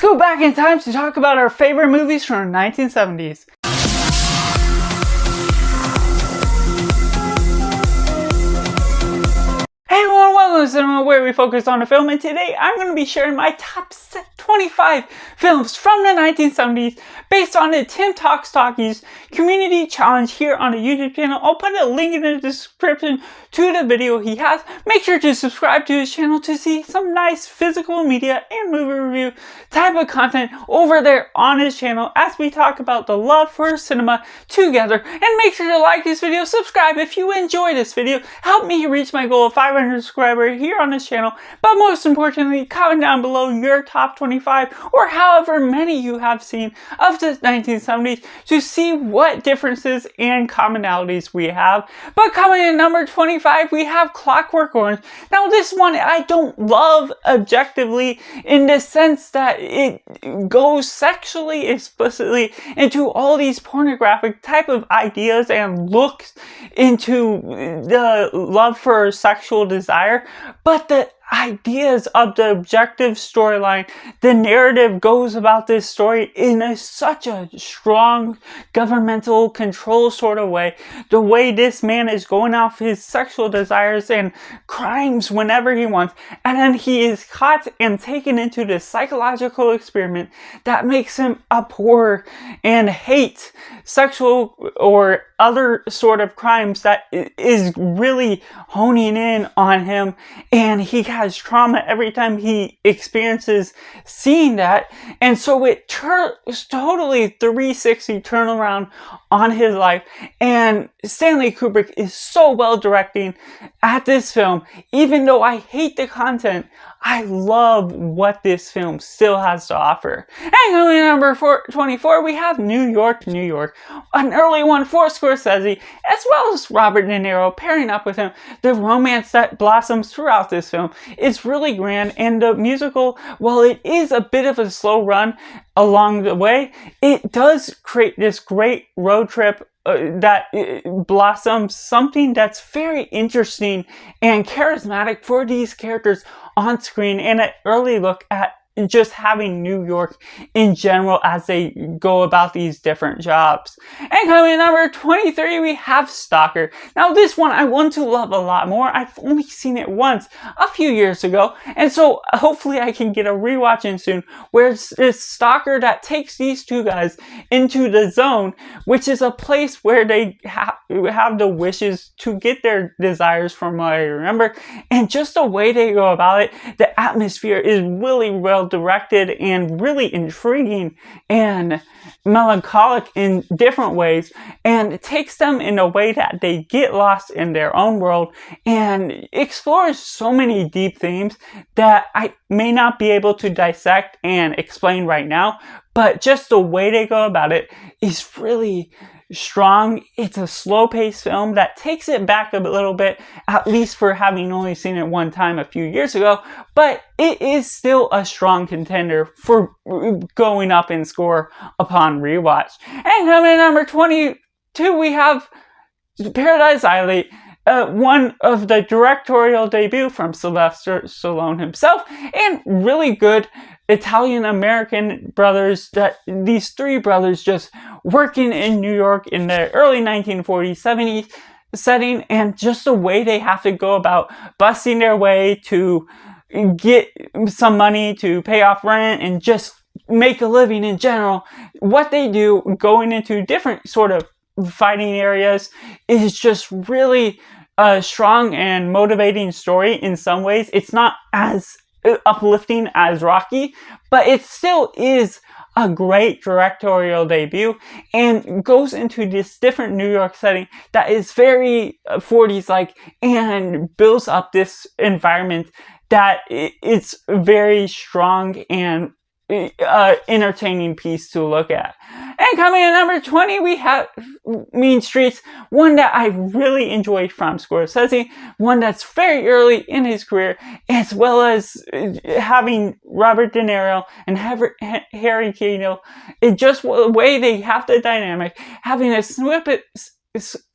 go back in time to talk about our favorite movies from the 1970s. Hey everyone, welcome to Cinema, where we focus on a film, and today I'm going to be sharing my top 25 films from the 1970s based on the Tim Talks Talkies community challenge here on the YouTube channel. I'll put a link in the description to the video he has. Make sure to subscribe to his channel to see some nice physical media and movie review type of content over there on his channel as we talk about the love for cinema together. And make sure to like this video, subscribe if you enjoy this video, help me reach my goal of 500 subscribers here on this channel, but most importantly, comment down below your top 25 or however many you have seen of the 1970s to see what differences and commonalities we have. But coming in number 25, we have Clockwork Orange. Now this one I don't love objectively in the sense that it goes sexually explicitly into all these pornographic type of ideas and looks into the love for sexual desire, but the ideas of the objective storyline, the narrative goes about this story in such a strong governmental control sort of way. The way this man is going off his sexual desires and crimes whenever he wants, and then he is caught and taken into this psychological experiment that makes him abhor and hate sexual or other sort of crimes that is really honing in on him, and he has trauma every time he experiences seeing that, and so it totally 360 turnaround on his life. And Stanley Kubrick is so well directing at this film. Even though I hate the content, I love what this film still has to offer. And coming in number 24, we have New York, New York, an early one for Scorsese, as well as Robert De Niro pairing up with him. The romance that blossoms throughout this film is really grand, and the musical, while it is a bit of a slow run along the way, it does create this great road trip that blossoms something that's very interesting and charismatic for these characters on screen, and an early look at just having New York in general as they go about these different jobs. And coming in number 23, we have Stalker. Now this one I want to love a lot more. I've only seen it once a few years ago, and so hopefully I can get a rewatch in soon, where it's this stalker that takes these two guys into the zone, which is a place where they have the wishes to get their desires from what I remember, and just the way they go about it, the atmosphere is really well directed and really intriguing and melancholic in different ways, and it takes them in a way that they get lost in their own world and explores so many deep themes that I may not be able to dissect and explain right now, but just the way they go about it is really strong. It's a slow-paced film that takes it back a little bit, at least for having only seen it one time a few years ago, but it is still a strong contender for going up in score upon rewatch. And coming in number 22, we have Paradise Island, one of the directorial debut from Sylvester Stallone himself, and really good Italian-American brothers, that these three brothers just working in New York in the early 1940s, 70s setting, and just the way they have to go about busting their way to get some money to pay off rent and just make a living in general. What they do going into different sort of fighting areas is just really a strong and motivating story in some ways. It's not as uplifting as Rocky, but it still is a great directorial debut and goes into this different New York setting that is very 40s like, and builds up this environment that it's very strong and entertaining piece to look at. And coming in number 20, we have Mean Streets, one that I really enjoyed from Scorsese, one that's very early in his career, as well as having Robert De Niro and Harry Keitel. It just the way they have the dynamic, having a snippet,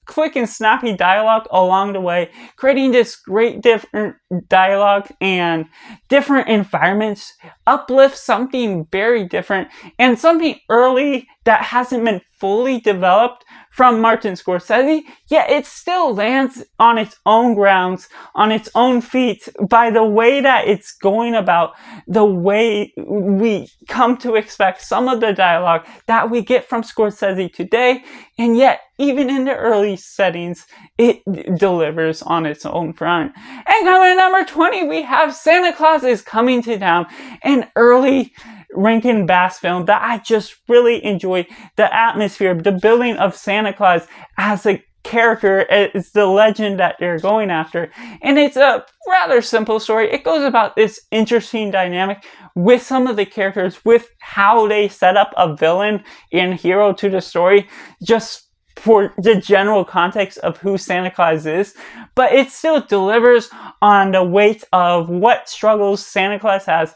quick and snappy dialogue along the way, creating this great different dialogue and different environments uplifts something very different and something early that hasn't been fully developed from Martin Scorsese, yet it still lands on its own grounds, on its own feet, by the way that it's going about, the way we come to expect some of the dialogue that we get from Scorsese today, and yet, even in the early settings, it delivers on its own front. And coming at number 20, we have Santa Claus is Coming to Town, an early Rankin Bass film that I just really enjoy. The atmosphere, the building of Santa Claus as a character, is the legend that they're going after. And it's a rather simple story. It goes about this interesting dynamic with some of the characters, with how they set up a villain and hero to the story, just for the general context of who Santa Claus is, but it still delivers on the weight of what struggles Santa Claus has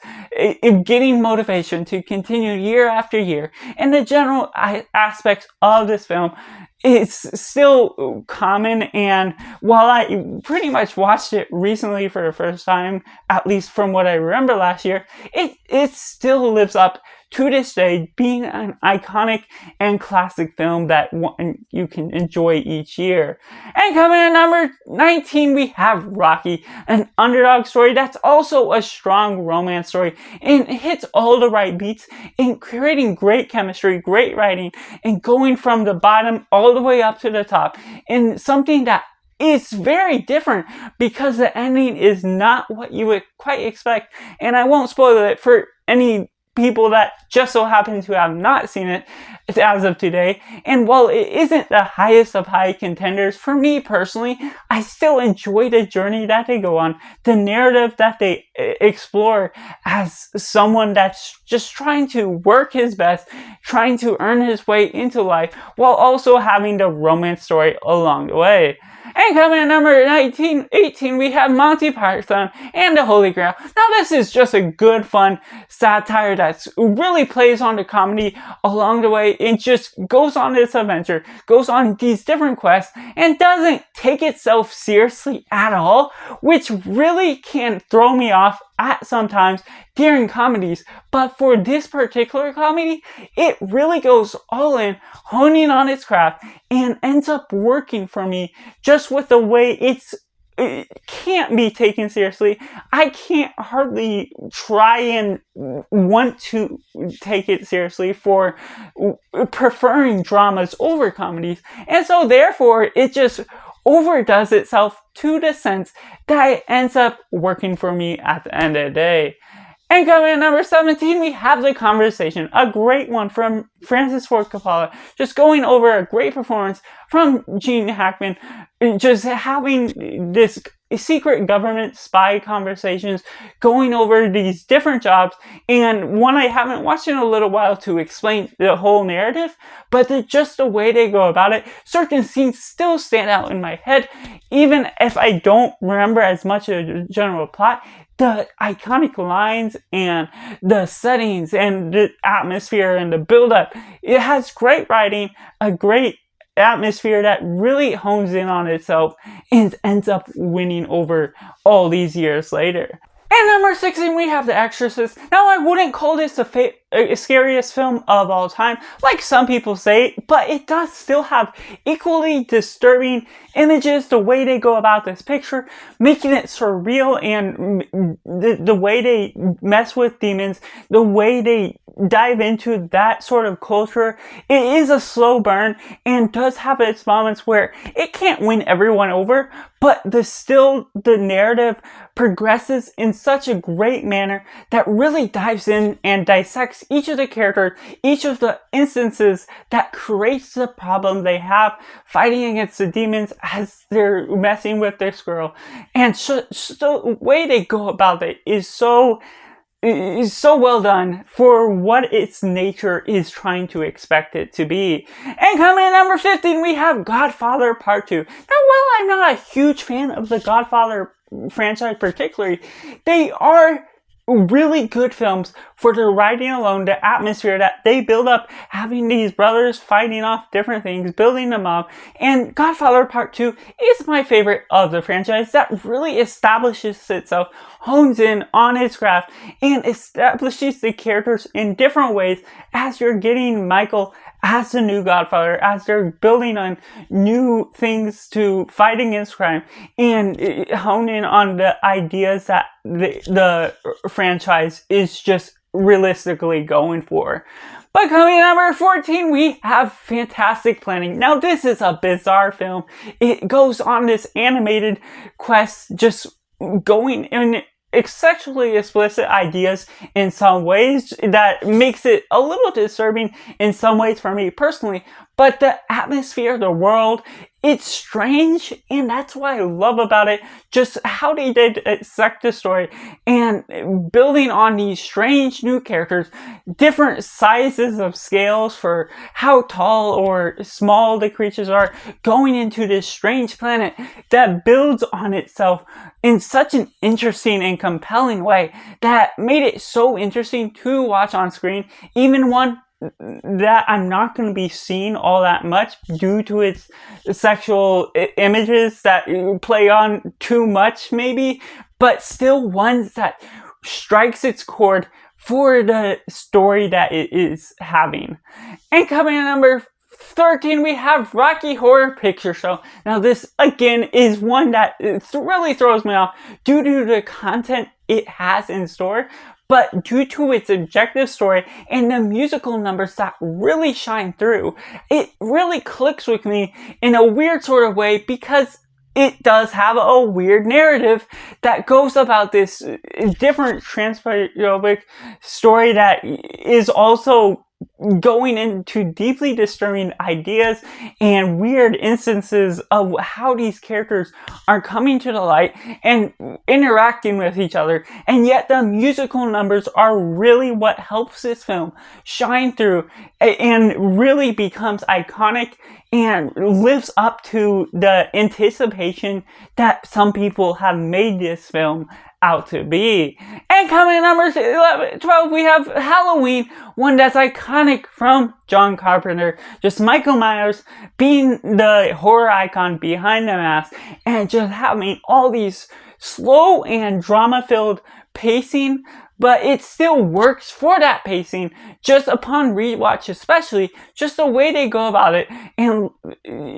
in getting motivation to continue year after year. And the general aspects of this film is still common, and while I pretty much watched it recently for the first time, at least from what I remember last year, it still lives up to this day, being an iconic and classic film that you can enjoy each year. And coming at number 19, we have Rocky, an underdog story that's also a strong romance story, and it hits all the right beats in creating great chemistry, great writing, and going from the bottom all the way up to the top, and something that is very different because the ending is not what you would quite expect, and I won't spoil it for any people that just so happen to have not seen it as of today. And while it isn't the highest of high contenders, for me personally, I still enjoy the journey that they go on, the narrative that they explore as someone that's just trying to work his best, trying to earn his way into life, while also having the romance story along the way. And coming at number 18, we have Monty Python and the Holy Grail. Now this is just a good, fun satire that really plays on the comedy along the way. It just goes on this adventure, goes on these different quests, and doesn't take itself seriously at all, which really can throw me off at sometimes during comedies. But for this particular comedy, it really goes all in, honing on its craft, and ends up working for me just with the way it can't be taken seriously. I can't hardly try and want to take it seriously for preferring dramas over comedies. And so therefore, it just overdoes itself to the sense that it ends up working for me at the end of the day. And coming at number 17, we have The Conversation, a great one from Francis Ford Coppola, just going over a great performance from Gene Hackman, just having this secret government spy conversations, going over these different jobs, and one I haven't watched in a little while to explain the whole narrative, but just the way they go about it, certain scenes still stand out in my head, even if I don't remember as much of the general plot. The iconic lines and the settings and the atmosphere and the build-up, it has great writing, a great atmosphere that really hones in on itself and ends up winning over all these years later. And number 16, we have The Exorcist. Now, I wouldn't call this the scariest film of all time, like some people say, but it does still have equally disturbing images, the way they go about this picture, making it surreal, and the way they mess with demons, the way they dive into that sort of culture. It is a slow burn and does have its moments where it can't win everyone over, but the narrative progresses in such a great manner that really dives in and dissects each of the characters, each of the instances that creates the problem they have fighting against the demons as they're messing with their squirrel. And so the way they go about it is so well done for what its nature is trying to expect it to be. And coming at number 15, we have Godfather Part II. Now, while I'm not a huge fan of the Godfather franchise particularly, they are really good films for the writing alone, the atmosphere that they build up, having these brothers fighting off different things, building them up. And Godfather Part II is my favorite of the franchise that really establishes itself, hones in on its craft, and establishes the characters in different ways as you're getting Michael as the new Godfather, as they're building on new things to fight against crime, and hone in on the ideas that the franchise is just realistically going for. But coming in number 14, we have Fantastic Planning. Now, this is a bizarre film. It goes on this animated quest, just going in sexually explicit ideas in some ways that makes it a little disturbing in some ways for me personally. But the atmosphere, the world, it's strange, and that's what I love about it. Just how they did dissect the story and building on these strange new characters, different sizes of scales for how tall or small the creatures are, going into this strange planet that builds on itself in such an interesting and compelling way that made it so interesting to watch on screen, even one that I'm not going to be seeing all that much due to its sexual images that play on too much maybe, but still ones that strikes its chord for the story that it is having. And coming in number 13, we have Rocky Horror Picture Show. Now this again is one that really throws me off due to the content it has in store, but due to its objective story and the musical numbers that really shine through, it really clicks with me in a weird sort of way because it does have a weird narrative that goes about this different transphobic story that is also going into deeply disturbing ideas and weird instances of how these characters are coming to the light and interacting with each other, and yet the musical numbers are really what helps this film shine through and really becomes iconic and lives up to the anticipation that some people have made this film out to be. And coming in numbers 12, we have Halloween, one that's iconic from John Carpenter. Just Michael Myers being the horror icon behind the mask and just having all these slow and drama-filled pacing, but it still works for that pacing just upon rewatch, especially just the way they go about it. And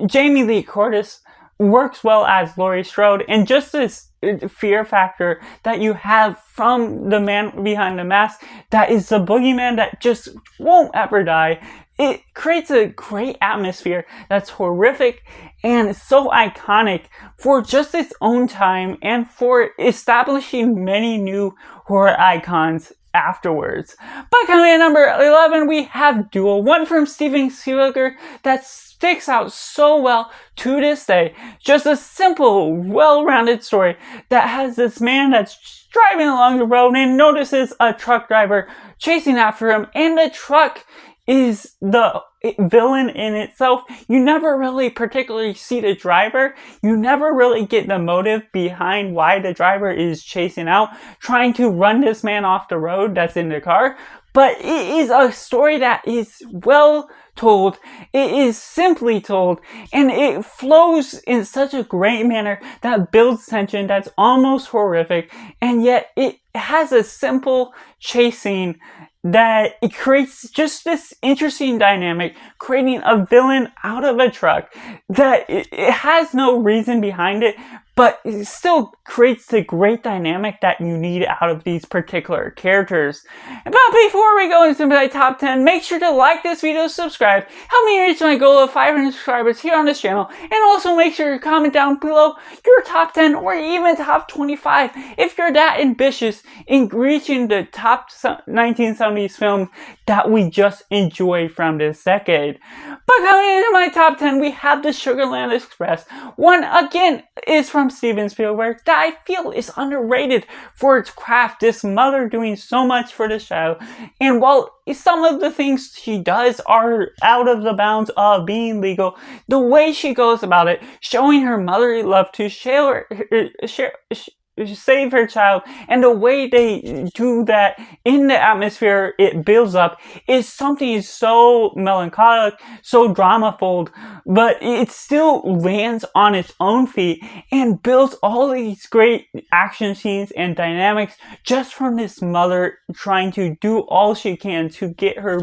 Jamie Lee Curtis works well as Laurie Strode, and just this fear factor that you have from the man behind the mask that is the boogeyman that just won't ever die. It creates a great atmosphere that's horrific and so iconic for just its own time and for establishing many new horror icons afterwards. But coming in number 11, we have DualOne from Steven Spielberg that sticks out so well to this day. Just a simple, well-rounded story that has this man that's driving along the road and notices a truck driver chasing after him, and the truck is the villain in itself. You never really particularly see the driver. You never really get the motive behind why the driver is chasing out, trying to run this man off the road that's in the car. But it is a story that is well told. It is simply told, and it flows in such a great manner that builds tension that's almost horrific, and yet it has a simple chase scene that it creates just this interesting dynamic, creating a villain out of a truck that it has no reason behind it, but it still creates the great dynamic that you need out of these particular characters. But before we go into my top 10, make sure to like this video, subscribe, help me reach my goal of 500 subscribers here on this channel, and also make sure to comment down below your top 10 or even top 25 if you're that ambitious in reaching the top 1970s film that we just enjoyed from this decade. But coming into my top 10, we have the Sugarland Express. One, again, is from Steven Spielberg that I feel is underrated for its craft. This mother doing so much for the show, and while some of the things she does are out of the bounds of being legal, the way she goes about it, showing her motherly love to save her child, and the way they do that in the atmosphere it builds up is something so melancholic, so drama-filled, but it still lands on its own feet and builds all these great action scenes and dynamics just from this mother trying to do all she can to get her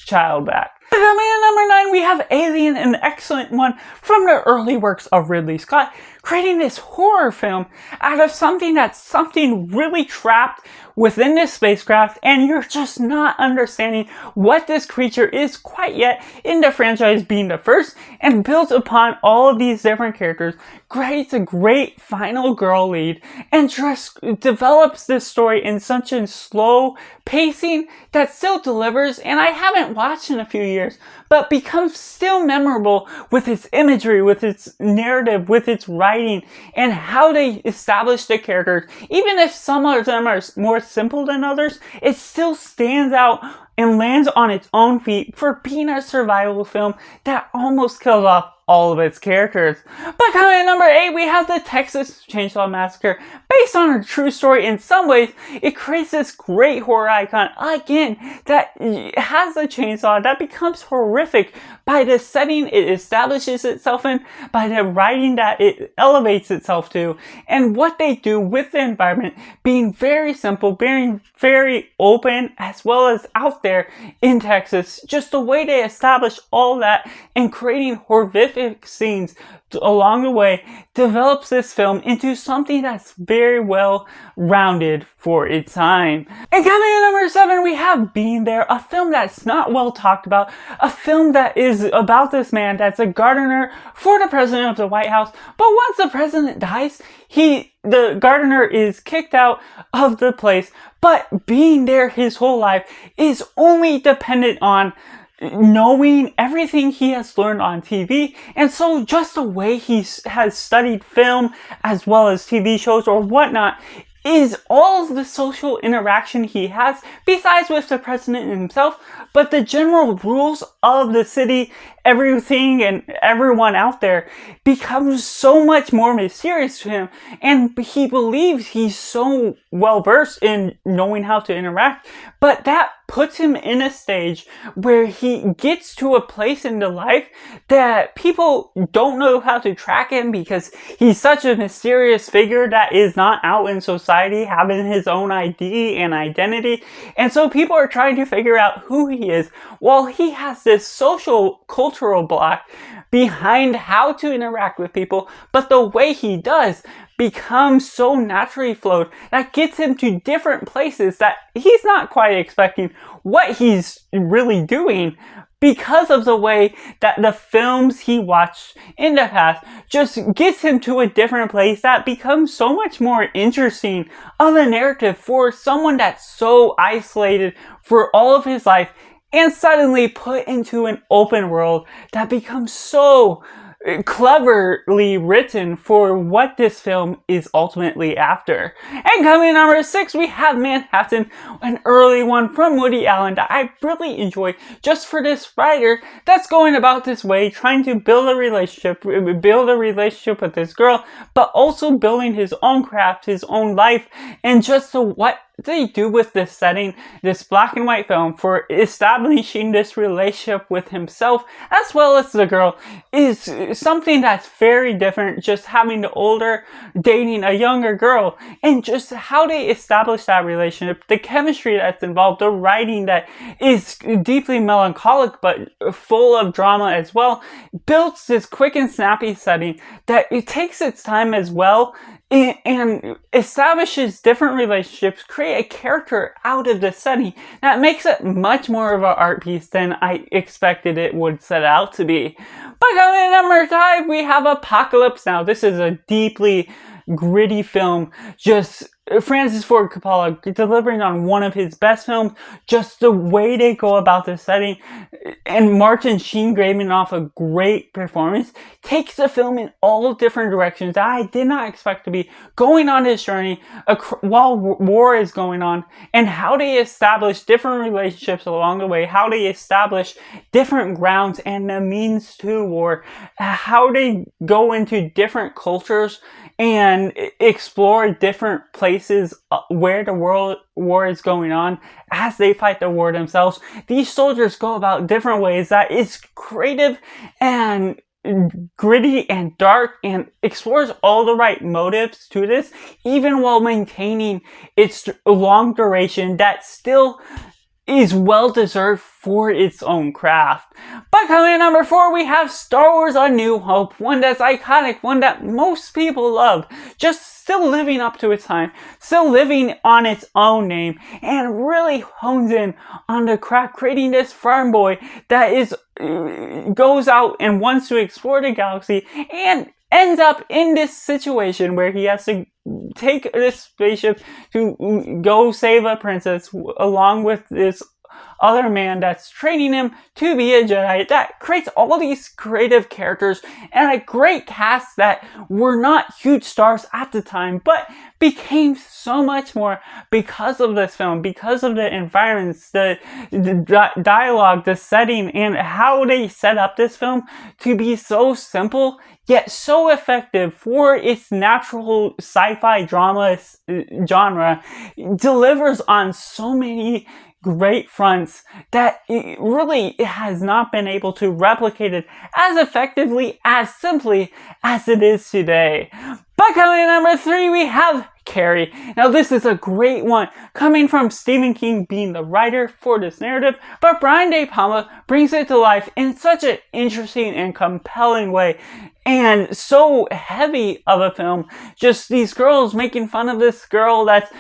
child back. Coming in number 9, we have Alien, an excellent one from the early works of Ridley Scott, creating this horror film out of something that's really trapped within this spacecraft, and you're just not understanding what this creature is quite yet in the franchise being the first, and builds upon all of these different characters, creates a great final girl lead, and just develops this story in such a slow pacing that still delivers, and I haven't watched in a few years, but becomes still memorable with its imagery, with its narrative, with its writing, and how they establish the characters. Even if some of them are more simple than others, it still stands out and lands on its own feet for being a survival film that almost kills off all of its characters. But coming in number 8, we have the Texas Chainsaw Massacre. Based on a true story in some ways, it creates this great horror icon, again, that has a chainsaw that becomes horrific by the setting it establishes itself in, by the writing that it elevates itself to, and what they do with the environment being very simple, being very open, as well as out there in Texas. Just the way they establish all that and creating horrific scenes along the way develops this film into something that's very well rounded for its time. And coming in number 7, we have Being There, a film that's not well talked about, a film that is about this man that's a gardener for the president of the White House, but once the president dies, the gardener is kicked out of the place, but being there his whole life is only dependent on knowing everything he has learned on TV. And so just the way he has studied film as well as TV shows or whatnot is all of the social interaction he has, besides with the president himself, but the general rules of the city, everything and everyone out there becomes so much more mysterious to him, and he believes he's so well versed in knowing how to interact, but that puts him in a stage where he gets to a place in the life that people don't know how to track him because he's such a mysterious figure that is not out in society having his own ID and identity, and so people are trying to figure out who he is while he has this social cultural block behind how to interact with people, but the way he does becomes so naturally flowed that gets him to different places that he's not quite expecting what he's really doing, because of the way that the films he watched in the past just gets him to a different place that becomes so much more interesting of a narrative for someone that's so isolated for all of his life and suddenly put into an open world that becomes so cleverly written for what this film is ultimately after. And coming in number 6, we have Manhattan, an early one from Woody Allen that I really enjoy just for this writer that's going about this way, trying to build a relationship with this girl, but also building his own craft, his own life, and just what they do with this setting, this black and white film, for establishing this relationship with himself as well as the girl, is something that's very different. Just having the older dating a younger girl, and just how they establish that relationship, the chemistry that's involved, the writing that is deeply melancholic but full of drama as well, builds this quick and snappy setting that it takes its time as well and establishes different relationships, create a character out of the setting that makes it much more of an art piece than I expected it would set out to be. But coming in number 5, we have Apocalypse Now. This is a deeply gritty film, just Francis Ford Coppola delivering on one of his best films, just the way they go about the setting, and Martin Sheen grading off a great performance, takes the film in all different directions that I did not expect to be going on this journey while war is going on, and how they establish different relationships along the way, how they establish different grounds and the means to war, how they go into different cultures and explore different places where the world war is going on as they fight the war themselves. These soldiers go about different ways that is creative and gritty and dark and explores all the right motives to this, even while maintaining its long duration that still is well deserved for its own craft. But coming in number 4, we have Star Wars A New Hope, one that's iconic, one that most people love, just still living up to its time, still living on its own name, and really hones in on the craft, creating this farm boy that goes out and wants to explore the galaxy and ends up in this situation where he has to take this spaceship to go save a princess along with this other man that's training him to be a Jedi. That creates all these creative characters and a great cast that were not huge stars at the time, but became so much more because of this film, because of the environments, the dialogue, the setting, and how they set up this film to be so simple yet so effective for its natural sci-fi drama genre. It delivers on so many great fronts that it really has not been able to replicate it as effectively, as simply as it is today. But coming in number 3, we have Carrie. Now this is a great one, coming from Stephen King being the writer for this narrative, but Brian De Palma brings it to life in such an interesting and compelling way, and so heavy of a film. Just these girls making fun of this girl that's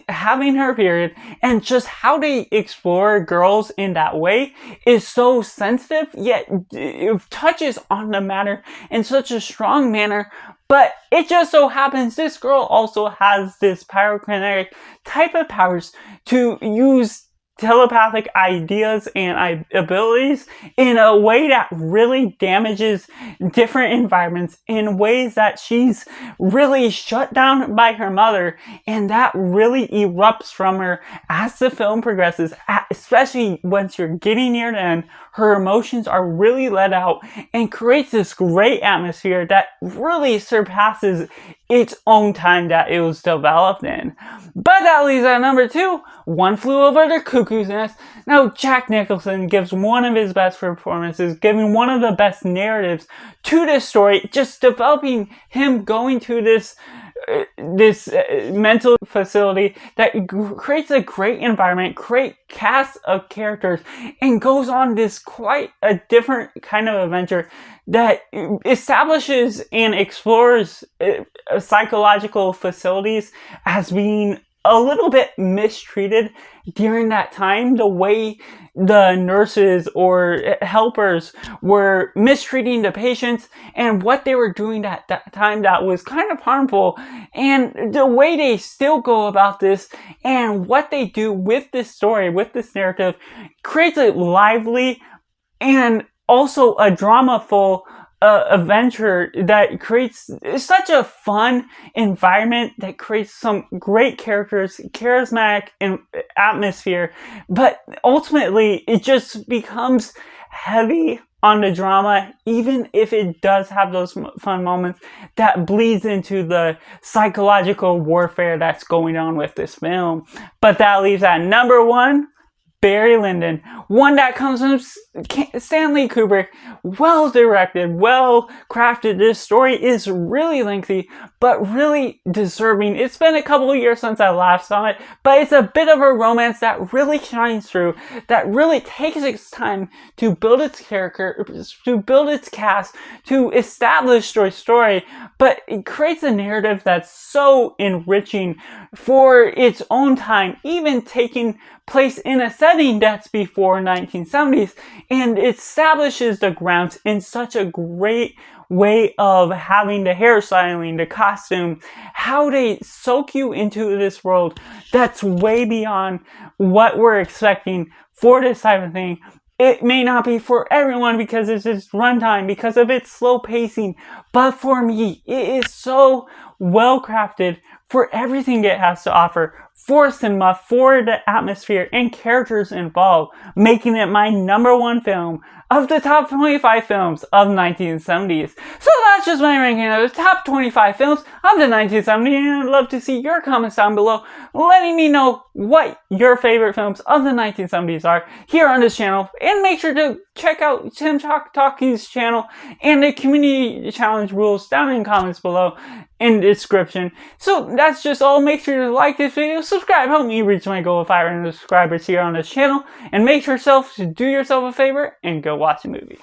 having her period, and just how they explore girls in that way is so sensitive, yet it touches on the matter in such a strong manner. But it just so happens this girl also has this pyrokinetic type of powers to use telepathic ideas and abilities in a way that really damages different environments in ways that she's really shut down by her mother, and that really erupts from her as the film progresses, especially once you're getting near the end. Her emotions are really let out and creates this great atmosphere that really surpasses its own time that it was developed in. But that leaves at number 2, One Flew Over the Cuckoo's Nest. Now Jack Nicholson gives one of his best performances, giving one of the best narratives to this story, just developing him going to this mental facility that creates a great environment, great cast of characters, and goes on this quite a different kind of adventure that establishes and explores psychological facilities as being a little bit mistreated during that time. The way the nurses or helpers were mistreating the patients and what they were doing at that time that was kind of harmful, and the way they still go about this and what they do with this story, with this narrative, creates a lively and also a drama-full adventure that creates such a fun environment, that creates some great characters, charismatic atmosphere, but ultimately it just becomes heavy on the drama, even if it does have those fun moments that bleeds into the psychological warfare that's going on with this film. But that leaves at number 1, Barry Lyndon, one that comes from Stanley Kubrick. Well directed, well crafted. This story is really lengthy, but really deserving. It's been a couple of years since I last saw it, but it's a bit of a romance that really shines through, that really takes its time to build its character, to build its cast, to establish the story, but it creates a narrative that's so enriching for its own time, even taking place in a setting that's before 1970s, and it establishes the grounds in such a great way of having the hairstyling, the costume, how they soak you into this world that's way beyond what we're expecting for this type of thing. It may not be for everyone because it's its runtime, because of its slow pacing, but for me, it is so well crafted for everything it has to offer, for cinema, for the atmosphere and characters involved, making it my #1 film of the top 25 films of 1970s. So that's just my ranking of the top 25 films of the 1970s, and I'd love to see your comments down below, letting me know what your favorite films of the 1970s are here on this channel. And make sure to check out Tim Talkies' channel and the community challenge rules down in the comments below in the description. So that's just all. Make sure to like this video, subscribe, help me reach my goal of 500 subscribers here on this channel, and make sure to do yourself a favor and go watch a movie.